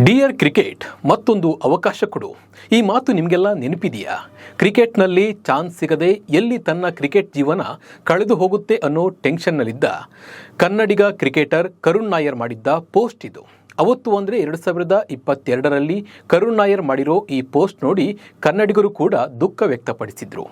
Dear cricket ಮತ್ತೊಂದು ಅವಕಾಶ ಕೊಡು. ಈ ಮಾತು ನಿಮಗೆಲ್ಲ ನೆನಪಿದೆಯಾ? ಕ್ರಿಕೆಟ್ನಲ್ಲಿ ಚಾನ್ಸ್ ಸಿಗದೆ ಎಲ್ಲಿ ತನ್ನ ಕ್ರಿಕೆಟ್ ಜೀವನ ಕಳೆದು ಹೋಗುತ್ತೆ ಅನ್ನೋ ಟೆನ್ಷನ್ನಲ್ಲಿದ್ದ ಕನ್ನಡಿಗ ಕ್ರಿಕೆಟರ್ ಕರುಣ್ ನಾಯರ್ ಮಾಡಿದ್ದ ಪೋಸ್ಟ್ ಇದು. ಅವತ್ತು ಅಂದರೆ 2022ರಲ್ಲಿ ಕರುಣ್ ನಾಯರ್ ಮಾಡಿರೋ ಈ ಪೋಸ್ಟ್ ನೋಡಿ ಕನ್ನಡಿಗರು ಕೂಡ ದುಃಖ ವ್ಯಕ್ತಪಡಿಸಿದ್ರು.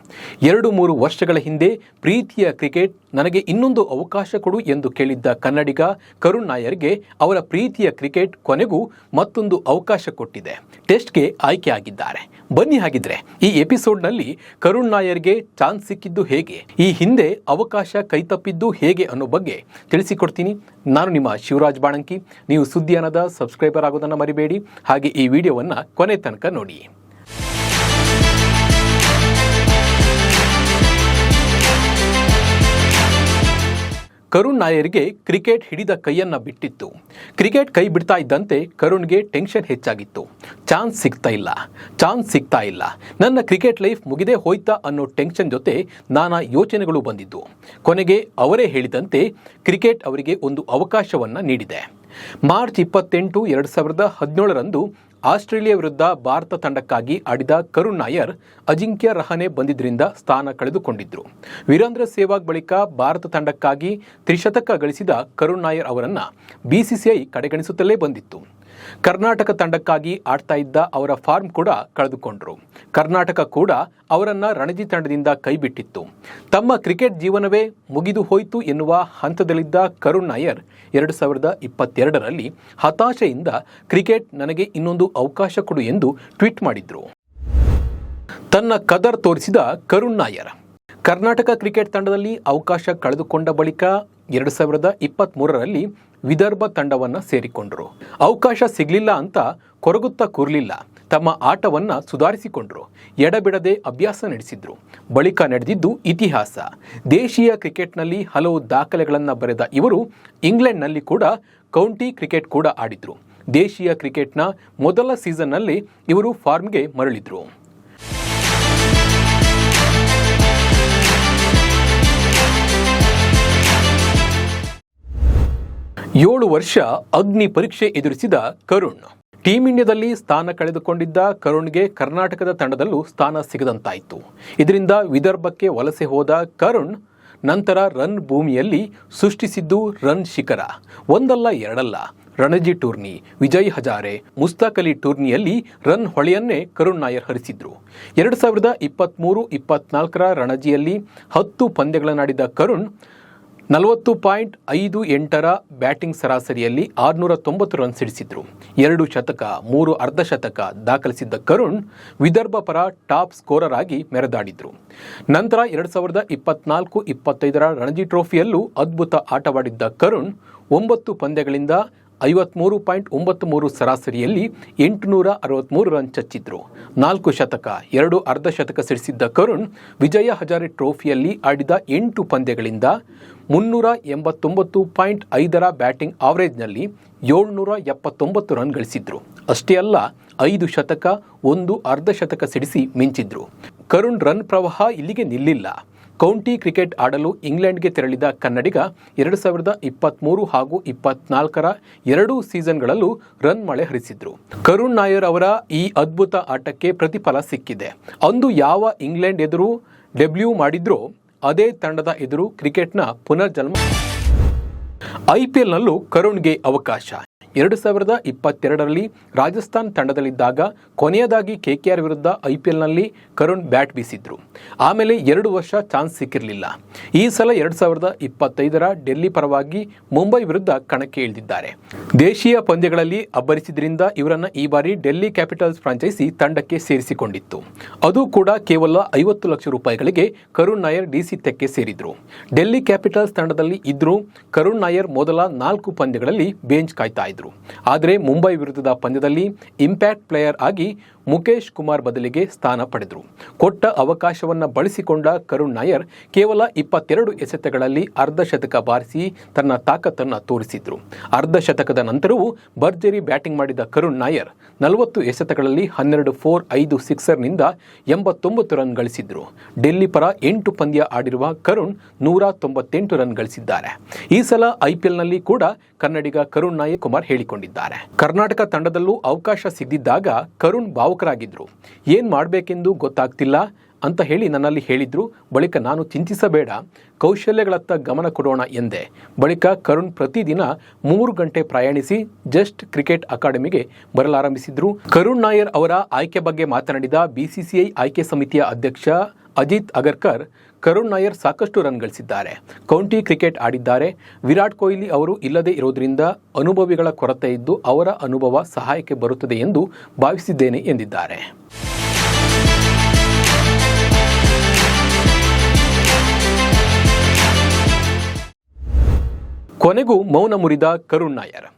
2-3 ವರ್ಷಗಳ ಹಿಂದೆ ಪ್ರೀತಿಯ ಕ್ರಿಕೆಟ್ ನನಗೆ ಇನ್ನೊಂದು ಅವಕಾಶ ಕೊಡು ಎಂದು ಕೇಳಿದ್ದ ಕನ್ನಡಿಗ ಕರುಣ್ ನಾಯರ್ಗೆ ಅವರ ಪ್ರೀತಿಯ ಕ್ರಿಕೆಟ್ ಕೊನೆಗೂ ಮತ್ತೊಂದು ಅವಕಾಶ ಕೊಟ್ಟಿದೆ. ಟೆಸ್ಟ್ಗೆ ಆಯ್ಕೆಯಾಗಿದ್ದಾರೆ. ಬನ್ನಿ ಹಾಗಿದ್ರೆ ಈ ಎಪಿಸೋಡ್ನಲ್ಲಿ ಕರುಣ್ ನಾಯರ್ಗೆ ಚಾನ್ಸ್ ಸಿಕ್ಕಿದ್ದು ಹೇಗೆ, ಈ ಹಿಂದೆ ಅವಕಾಶ ಕೈತಪ್ಪಿದ್ದು ಹೇಗೆ ಅನ್ನೋ ಬಗ್ಗೆ ತಿಳಿಸಿಕೊಡ್ತೀನಿ. ನಾನು ನಿಮ್ಮ ಶಿವರಾಜ್ ಬಾಣಂಕಿ. ನೀವು ಸುದ್ದಿಯಾನದ ಸಬ್ಸ್ಕ್ರೈಬರ್ ಆಗೋದನ್ನು ಮರಿಬೇಡಿ. ಹಾಗೆ ಈ ವಿಡಿಯೋವನ್ನು ಕೊನೆ ತನಕ ನೋಡಿ. ಕರುಣ್ ನಾಯರ್ಗೆ ಕ್ರಿಕೆಟ್ ಹಿಡಿದ ಕೈಯನ್ನ ಬಿಟ್ಟಿತ್ತು. ಕ್ರಿಕೆಟ್ ಕೈ ಬಿಡ್ತಾ ಇದ್ದಂತೆ ಕರುಣ್ಗೆ ಟೆನ್ಷನ್ ಹೆಚ್ಚಾಗಿತ್ತು. ಚಾನ್ಸ್ ಸಿಗ್ತಾ ಇಲ್ಲ, ನನ್ನ ಕ್ರಿಕೆಟ್ ಲೈಫ್ ಮುಗಿದೇ ಹೋಯ್ತಾ ಅನ್ನೋ ಟೆನ್ಷನ್ ಜೊತೆ ನಾನಾ ಯೋಚನೆಗಳು ಬಂದಿದ್ದು. ಕೊನೆಗೆ ಅವರೇ ಹೇಳಿದಂತೆ ಕ್ರಿಕೆಟ್ ಅವರಿಗೆ ಒಂದು ಅವಕಾಶವನ್ನ ನೀಡಿದೆ. ಮಾರ್ಚ್ 28, 2017ರಂದು ಆಸ್ಟ್ರೇಲಿಯಾ ವಿರುದ್ಧ ಭಾರತ ತಂಡಕ್ಕಾಗಿ ಆಡಿದ ಕರುಣ್ ನಾಯರ್ ಅಜಿಂಕ್ಯ ರಹಾನೆ ಬಂದಿದ್ದರಿಂದ ಸ್ಥಾನ ಕಳೆದುಕೊಂಡಿದ್ರು. ವೀರೇಂದ್ರ ಸೆಹ್ವಾಗ್ ಬಳಿಕ ಭಾರತ ತಂಡಕ್ಕಾಗಿ ತ್ರಿಶತಕ ಗಳಿಸಿದ ಕರುಣ್ ನಾಯರ್ ಅವರನ್ನು ಬಿಸಿಸಿಐ ಕಡೆಗಣಿಸುತ್ತಲೇ ಬಂದಿತ್ತು. ಕರ್ನಾಟಕ ತಂಡಕ್ಕಾಗಿ ಆಡ್ತಾ ಇದ್ದ ಅವರ ಫಾರ್ಮ್ ಕೂಡ ಕಳೆದುಕೊಂಡ್ರು. ಕರ್ನಾಟಕ ಕೂಡ ಅವರನ್ನು ರಣಜಿ ತಂಡದಿಂದ ಕೈಬಿಟ್ಟಿತ್ತು. ತಮ್ಮ ಕ್ರಿಕೆಟ್ ಜೀವನವೇ ಮುಗಿದು ಹೋಯಿತು ಎನ್ನುವ ಹಂತದಲ್ಲಿದ್ದ ಕರುಣ್ ನಾಯರ್ 2022ರಲ್ಲಿ ಹತಾಶೆಯಿಂದ ಕ್ರಿಕೆಟ್ ನನಗೆ ಇನ್ನೊಂದು ಅವಕಾಶ ಕೊಡು ಎಂದು ಟ್ವೀಟ್ ಮಾಡಿದ್ರು. ತನ್ನ ಕದರ್ ತೋರಿಸಿದ ಕರುಣ್ ನಾಯರ್ ಕರ್ನಾಟಕ ಕ್ರಿಕೆಟ್ ತಂಡದಲ್ಲಿ ಅವಕಾಶ ಕಳೆದುಕೊಂಡ ಬಳಿಕ 2023ರಲ್ಲಿ ವಿದರ್ಭ ತಂಡವನ್ನು ಸೇರಿಕೊಂಡರು. ಅವಕಾಶ ಸಿಗಲಿಲ್ಲ ಅಂತ ಕೊರಗುತ್ತಾ ಕೂರಲಿಲ್ಲ. ತಮ್ಮ ಆಟವನ್ನು ಸುಧಾರಿಸಿಕೊಂಡರು. ಎಡಬಿಡದೆ ಅಭ್ಯಾಸ ನಡೆಸಿದ್ರು. ಬಳಿಕ ನಡೆದಿದ್ದು ಇತಿಹಾಸ. ದೇಶೀಯ ಕ್ರಿಕೆಟ್ನಲ್ಲಿ ಹಲವು ದಾಖಲೆಗಳನ್ನು ಬರೆದ ಇವರು ಇಂಗ್ಲೆಂಡ್ನಲ್ಲಿ ಕೂಡ ಕೌಂಟಿ ಕ್ರಿಕೆಟ್ ಕೂಡ ಆಡಿದ್ರು. ದೇಶೀಯ ಕ್ರಿಕೆಟ್ನ ಮೊದಲ ಸೀಸನ್ನಲ್ಲಿ ಇವರು ಫಾರ್ಮ್ಗೆ ಮರಳಿದ್ರು. 7 ವರ್ಷ ಅಗ್ನಿ ಪರೀಕ್ಷೆ ಎದುರಿಸಿದ ಕರುಣ್. ಟೀಮ್ ಇಂಡಿಯಾದಲ್ಲಿ ಸ್ಥಾನ ಕಳೆದುಕೊಂಡಿದ್ದ ಕರುಣ್ಗೆ ಕರ್ನಾಟಕದ ತಂಡದಲ್ಲೂ ಸ್ಥಾನ ಸಿಗದಂತಾಯಿತು. ಇದರಿಂದ ವಿದರ್ಭಕ್ಕೆ ವಲಸೆ ಹೋದ ಕರುಣ್ ನಂತರ ರನ್ ಭೂಮಿಯಲ್ಲಿ ಸೃಷ್ಟಿಸಿದ್ದು ರನ್ ಶಿಖರ. ಒಂದಲ್ಲ ಎರಡಲ್ಲ, ರಣಜಿ ಟೂರ್ನಿ, ವಿಜಯ್ ಹಜಾರೆ, ಮುಸ್ತಾಕ್ ಅಲಿ ಟೂರ್ನಿಯಲ್ಲಿ ರನ್ ಹೊಳೆಯನ್ನೇ ಕರುಣ್ ನಾಯರ್ ಹರಿಸಿದ್ರು. 2023-24ರ ರಣಜಿಯಲ್ಲಿ 10 ಪಂದ್ಯಗಳನ್ನಾಡಿದ ಕರುಣ್ 40.58ರ ಬ್ಯಾಟಿಂಗ್ ಸರಾಸರಿಯಲ್ಲಿ 690 ರನ್ ಸಿಡಿಸಿದ್ರು. 2 ಶತಕ, 3 ಅರ್ಧಶತಕ ದಾಖಲಿಸಿದ್ದ ಕರುಣ್ ವಿದರ್ಭ ಪರ ಟಾಪ್ ಸ್ಕೋರರ್ ಆಗಿ ಮೆರೆದಾಡಿದ್ರು. ನಂತರ 2024-25ರ ರಣಜಿ ಟ್ರೋಫಿಯಲ್ಲೂ ಅದ್ಭುತ ಆಟವಾಡಿದ್ದ ಕರುಣ್ 9 ಪಂದ್ಯಗಳಿಂದ 53.93 ಸರಾಸರಿಯಲ್ಲಿ 863 ರನ್ ಚಚ್ಚಿದ್ರು. 4 ಶತಕ, 2 ಅರ್ಧಶತಕ ಸಿಡಿಸಿದ್ದ ಕರುಣ್ ವಿಜಯ ಹಜಾರೆ ಟ್ರೋಫಿಯಲ್ಲಿ ಆಡಿದ 8 ಪಂದ್ಯಗಳಿಂದ 389.5ರ ಬ್ಯಾಟಿಂಗ್ ಆವರೇಜ್ನಲ್ಲಿ 779 ರನ್ ಗಳಿಸಿದ್ರು. ಅಷ್ಟೇ ಅಲ್ಲ, 5 ಶತಕ, 1 ಅರ್ಧಶತಕ ಸಿಡಿಸಿ ಮಿಂಚಿದ್ರು. ಕರುಣ್ ರನ್ ಪ್ರವಾಹ ಇಲ್ಲಿಗೆ ನಿಲ್ಲಿಲ್ಲ. ಕೌಂಟಿ ಕ್ರಿಕೆಟ್ ಆಡಲು ಇಂಗ್ಲೆಂಡ್ಗೆ ತೆರಳಿದ ಕನ್ನಡಿಗ 2023 ಹಾಗೂ 24ರ 2 ಸೀಸನ್ಗಳಲ್ಲೂ ರನ್ ಮಳೆ ಹರಿಸಿದ್ರು. ಕರುಣ್ ನಾಯರ್ ಅವರ ಈ ಅದ್ಭುತ ಆಟಕ್ಕೆ ಪ್ರತಿಫಲ ಸಿಕ್ಕಿದೆ. ಅಂದು ಯಾವ ಇಂಗ್ಲೆಂಡ್ ಎದುರು ಡೆಬ್ಯೂ ಮಾಡಿದ್ರೋ ಅದೇ ತಂಡದ ಎದುರು ಕ್ರಿಕೆಟ್ನ ಪುನರ್ಜನ್ಮ. ಐಪಿಎಲ್ನಲ್ಲೂ ಕರುಣ್ಗೆ ಅವಕಾಶ. 2022ರಲ್ಲಿ ರಾಜಸ್ಥಾನ್ ತಂಡದಲ್ಲಿದ್ದಾಗ ಕೊನೆಯದಾಗಿ KKR ವಿರುದ್ಧ ಐಪಿಎಲ್ನಲ್ಲಿ ಕರುಣ್ ಬ್ಯಾಟ್ ಬೀಸಿದ್ರು. ಆಮೇಲೆ 2 ವರ್ಷ ಚಾನ್ಸ್ ಸಿಕ್ಕಿರಲಿಲ್ಲ. ಈ ಸಲ 2025ರ ಡೆಲ್ಲಿ ಪರವಾಗಿ ಮುಂಬೈ ವಿರುದ್ಧ ಕಣಕ್ಕೆ ಇಳಿದಿದ್ದಾರೆ. ದೇಶೀಯ ಪಂದ್ಯಗಳಲ್ಲಿ ಅಬ್ಬರಿಸಿದ್ರಿಂದ ಇವರನ್ನು ಈ ಬಾರಿ ಡೆಲ್ಲಿ ಕ್ಯಾಪಿಟಲ್ಸ್ ಫ್ರಾಂಚೈಸಿ ತಂಡಕ್ಕೆ ಸೇರಿಸಿಕೊಂಡಿತ್ತು. ಅದು ಕೂಡ ಕೇವಲ 50 ಲಕ್ಷ ರೂಪಾಯಿಗಳಿಗೆ ಕರುಣ್ ನಾಯರ್ DC ತೆಕ್ಕೆ ಸೇರಿದ್ರು. ಡೆಲ್ಲಿ ಕ್ಯಾಪಿಟಲ್ಸ್ ತಂಡದಲ್ಲಿ ಇದ್ರೂ ಕರುಣ್ ನಾಯರ್ ಮೊದಲ 4 ಪಂದ್ಯಗಳಲ್ಲಿ ಬೆಂಚ್ ಕಾಯ್ತಾ ಇದ್ರು. ಆದರೆ ಮುಂಬೈ ವಿರುದ್ಧದ ಪಂದ್ಯದಲ್ಲಿ ಇಂಪ್ಯಾಕ್ಟ್ ಪ್ಲೇಯರ್ ಆಗಿ ಮುಕೇಶ್ ಕುಮಾರ್ ಬದಲಿಗೆ ಸ್ಥಾನ ಪಡೆದರು. ಕೊಟ್ಟ ಅವಕಾಶವನ್ನು ಬಳಸಿಕೊಂಡ ಕರುಣ್ ನಾಯರ್ ಕೇವಲ 22 ಎಸೆತಗಳಲ್ಲಿ ಅರ್ಧಶತಕ ಬಾರಿಸಿ ತನ್ನ ತಾಕತ್ತನ್ನು ತೋರಿಸಿದ್ರು. ಅರ್ಧಶತಕದ ನಂತರವೂ ಭರ್ಜರಿ ಬ್ಯಾಟಿಂಗ್ ಮಾಡಿದ ಕರುಣ್ ನಾಯರ್ 40 ಎಸೆತಗಳಲ್ಲಿ 12 4, 5 ಸಿಕ್ಸರ್ನಿಂದ 89 ರನ್ ಗಳಿಸಿದ್ರು. ಡೆಲ್ಲಿ ಪರ 8 ಪಂದ್ಯ ಆಡಿರುವ ಕರುಣ್ 198 ರನ್ ಗಳಿಸಿದ್ದಾರೆ. ಈ ಸಲ ಐಪಿಎಲ್ನಲ್ಲಿ ಕೂಡ ಕನ್ನಡಿಗ ಕರುಣ್ ನಾಯರ್ ಕುಮಾರ್ ಹೇಳಿಕೊಂಡಿದ್ದಾರೆ. ಕರ್ನಾಟಕ ತಂಡದಲ್ಲೂ ಅವಕಾಶ ಸಿಗದಿದ್ದಾಗ ಕರುಣ್ ಭಾವುಕರಾಗಿದ್ರು. ಏನ್ ಮಾಡಬೇಕೆಂದು ಗೊತ್ತಾಗ್ತಿಲ್ಲ ಅಂತ ಹೇಳಿ ನನ್ನಲ್ಲಿ ಹೇಳಿದ್ರು. ಬಳಿಕ ನಾನು ಚಿಂತಿಸಬೇಡ, ಕೌಶಲ್ಯಗಳತ್ತ ಗಮನ ಕೊಡೋಣ ಎಂದೆ. ಬಳಿಕ ಕರುಣ್ ಪ್ರತಿದಿನ 3 ಗಂಟೆ ಪ್ರಯಾಣಿಸಿ ಜಸ್ಟ್ ಕ್ರಿಕೆಟ್ ಅಕಾಡೆಮಿಗೆ ಬರಲಾರಂಭಿಸಿದ್ರು. ಕರುಣ್ ನಾಯರ್ ಅವರ ಆಯ್ಕೆ ಬಗ್ಗೆ ಮಾತನಾಡಿದ ಬಿಸಿಸಿಐ ಆಯ್ಕೆ ಸಮಿತಿಯ ಅಧ್ಯಕ್ಷ ಅಜಿತ್ ಅಗರ್ಕರ್, ಕರುಣ್ ನಾಯರ್ ಸಾಕಷ್ಟು ರನ್ ಗಳಿಸಿದ್ದಾರೆ, ಕೌಂಟಿ ಕ್ರಿಕೆಟ್ ಆಡಿದ್ದಾರೆ. ವಿರಾಟ್ ಕೊಹ್ಲಿ ಅವರು ಇಲ್ಲದೆ ಇರೋದ್ರಿಂದ ಅನುಭವಿಗಳ ಕೊರತೆ ಇದ್ದು ಅವರ ಅನುಭವ ಸಹಾಯಕ್ಕೆ ಬರುತ್ತದೆ ಎಂದು ಭಾವಿಸಿದ್ದೇನೆ ಎಂದಿದ್ದಾರೆ. ಕೊನೆಗೂ ಮೌನ ಮುರಿದ ಕರುಣ್ ನಾಯರ್.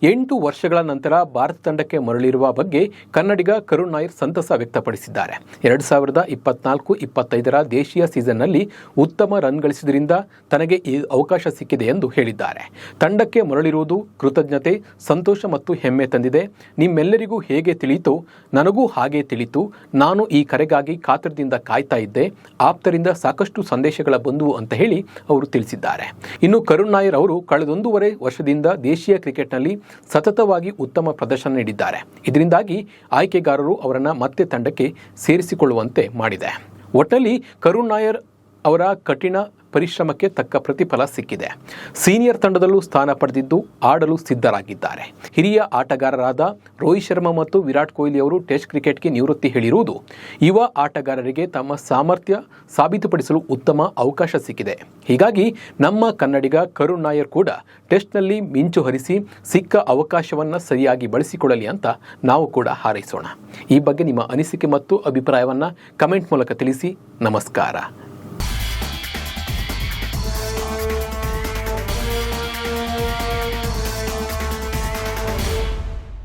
8 ವರ್ಷಗಳ ನಂತರ ಭಾರತ ತಂಡಕ್ಕೆ ಮರಳಿರುವ ಬಗ್ಗೆ ಕನ್ನಡಿಗ ಕರುಣ್ ನಾಯರ್ ಸಂತಸ ವ್ಯಕ್ತಪಡಿಸಿದ್ದಾರೆ. 2024-25 ದೇಶೀಯ ಸೀಸನ್ನಲ್ಲಿ ಉತ್ತಮ ರನ್ ಗಳಿಸಿದ್ರಿಂದ ತನಗೆ ಈ ಅವಕಾಶ ಸಿಕ್ಕಿದೆ ಎಂದು ಹೇಳಿದ್ದಾರೆ. ತಂಡಕ್ಕೆ ಮರಳಿರುವುದು ಕೃತಜ್ಞತೆ, ಸಂತೋಷ ಮತ್ತು ಹೆಮ್ಮೆ ತಂದಿದೆ. ನಿಮ್ಮೆಲ್ಲರಿಗೂ ಹೇಗೆ ತಿಳಿಯಿತೋ ನನಗೂ ಹಾಗೆ ತಿಳಿಯಿತು. ನಾನು ಈ ಕರೆಗಾಗಿ ಕಾತರದಿಂದ ಕಾಯ್ತಾ ಇದ್ದೆ. ಆಪ್ತರಿಂದ ಸಾಕಷ್ಟು ಸಂದೇಶಗಳ ಬಂದವು ಅಂತ ಹೇಳಿ ಅವರು ತಿಳಿಸಿದ್ದಾರೆ. ಇನ್ನು ಕರುಣ್ ನಾಯರ್ ಅವರು ಕಳೆದ 1.5 ವರ್ಷದಿಂದ ದೇಶೀಯ ಕ್ರಿಕೆಟ್ನಲ್ಲಿ ಸತತವಾಗಿ ಉತ್ತಮ ಪ್ರದರ್ಶನ ನೀಡಿದ್ದಾರೆ. ಇದರಿಂದಾಗಿ ಆಯ್ಕೆಗಾರರು ಅವರನ್ನು ಮತ್ತೆ ತಂಡಕ್ಕೆ ಸೇರಿಸಿಕೊಳ್ಳುವಂತೆ ಮಾಡಿದೆ. ಒಟ್ಟಲ್ಲಿ ಕರುಣ್ ನಾಯರ್ ಅವರ ಕಠಿಣ ಪರಿಶ್ರಮಕ್ಕೆ ತಕ್ಕ ಪ್ರತಿಫಲ ಸಿಕ್ಕಿದೆ. ಸೀನಿಯರ್ ತಂಡದಲ್ಲೂ ಸ್ಥಾನ ಪಡೆದಿದ್ದು ಆಡಲು ಸಿದ್ಧರಾಗಿದ್ದಾರೆ. ಹಿರಿಯ ಆಟಗಾರರಾದ ರೋಹಿತ್ ಶರ್ಮಾ ಮತ್ತು ವಿರಾಟ್ ಕೊಹ್ಲಿ ಅವರು ಟೆಸ್ಟ್ ಕ್ರಿಕೆಟ್ಗೆ ನಿವೃತ್ತಿ ಹೇಳಿರುವುದು ಯುವ ಆಟಗಾರರಿಗೆ ತಮ್ಮ ಸಾಮರ್ಥ್ಯ ಸಾಬೀತುಪಡಿಸಲು ಉತ್ತಮ ಅವಕಾಶ ಸಿಕ್ಕಿದೆ. ಹೀಗಾಗಿ ನಮ್ಮ ಕನ್ನಡಿಗ ಕರುಣ್ ನಾಯರ್ ಕೂಡ ಟೆಸ್ಟ್ನಲ್ಲಿ ಮಿಂಚು ಹರಿಸಿ ಸಿಕ್ಕ ಅವಕಾಶವನ್ನು ಸರಿಯಾಗಿ ಬಳಸಿಕೊಳ್ಳಲಿ ಅಂತ ನಾವು ಕೂಡ ಹಾರೈಸೋಣ. ಈ ಬಗ್ಗೆ ನಿಮ್ಮ ಅನಿಸಿಕೆ ಮತ್ತು ಅಭಿಪ್ರಾಯವನ್ನು ಕಮೆಂಟ್ ಮೂಲಕ ತಿಳಿಸಿ. ನಮಸ್ಕಾರ.